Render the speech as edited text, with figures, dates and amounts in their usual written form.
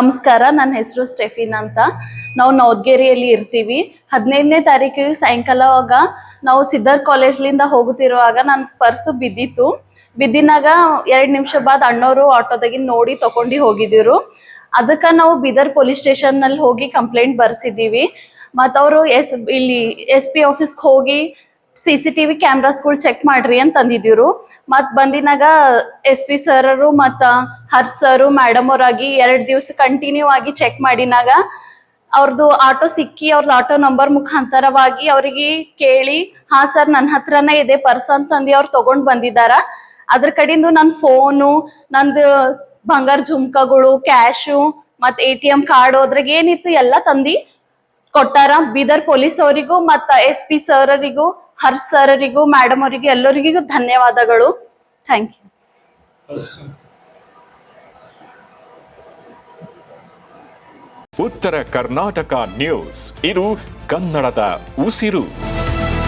ನಮಸ್ಕಾರ, ನನ್ನ ಹೆಸರು ಸ್ಟೆಫಿನ್ ಅಂತ. ನಾವು ನವದ್ಗೇರಿಯಲ್ಲಿ ಇರ್ತೀವಿ. 15ನೇ ತಾರೀಕಿಗೆ ಸಾಯಂಕಾಲವಾಗ ನಾವು ಸಿದ್ಧಾರ್ಥ ಕಾಲೇಜ್ಲಿಂದ ಹೋಗುತ್ತಿರುವಾಗ ನನ್ನ ಪರ್ಸು ಬಿದ್ದಿತ್ತು. ಬಿದ್ದಿನಾಗ 2 ನಿಮಿಷ ಬಾದ್ ಅಣ್ಣವರು ಆಟೋದಾಗಿನ ನೋಡಿ ತಗೊಂಡು ಹೋಗಿದ್ರು. ಅದಕ್ಕೆ ನಾವು ಬೀದರ್ ಪೊಲೀಸ್ ಸ್ಟೇಷನ್ನಲ್ಲಿ ಹೋಗಿ ಕಂಪ್ಲೇಂಟ್ ಬರ್ಸಿದ್ದೀವಿ. ಮತ್ತು ಅವರು ಇಲ್ಲಿ SP ಆಫೀಸ್ಗೆ ಹೋಗಿ CCTV ಕ್ಯಾಮ್ರಾಸ್ಗಳು ಚೆಕ್ ಮಾಡ್ರಿ ಅಂತ ಅಂದಿದ್ರು. ಮತ್ತು ಬಂದಿನಾಗ SP ಸರರು ಮತ್ತು ಹರ್ಷ್ ಸರು ಮೇಡಮ್ ಅವರಾಗಿ 2 ದಿವಸ ಕಂಟಿನ್ಯೂ ಆಗಿ ಚೆಕ್ ಮಾಡಿನಾಗ ಅವ್ರದ್ದು ಆಟೋ ಸಿಕ್ಕಿ ಅವ್ರದ್ದು ಆಟೋ ನಂಬರ್ ಮುಖಾಂತರವಾಗಿ ಅವ್ರಿಗೆ ಕೇಳಿ, ಹಾಂ ಸರ್ ನನ್ನ ಹತ್ರನೇ ಇದೆ ಪರ್ಸ್ ಅಂತಂದು ಅವ್ರು ತೊಗೊಂಡು ಬಂದಿದ್ದಾರ. ಅದ್ರ ಕಡೆಯಿಂದ ನನ್ನ ಫೋನು, ನಂದು ಬಂಗಾರ ಜುಮ್ಕಗಳು, ಕ್ಯಾಶು ಮತ್ತು ATM ಕಾರ್ಡು ಅದ್ರಾಗ ಏನಿತ್ತು ಎಲ್ಲ ತಂದು ಕೊಟ್ಟಾರ. ಬೀದರ್ ಪೊಲೀಸ್ ಅವರಿಗೂ ಮತ್ತು SP ಸರರಿಗೂ, ಹರ್ಷ್ ಸರರಿಗೂ, ಮೇಡಮ್ ಅವರಿಗೂ ಎಲ್ಲರಿಗೂ ಧನ್ಯವಾದಗಳು. Thank you. Uttara Karnataka news, ಇದು ಕನ್ನಡದ ಉಸಿರು.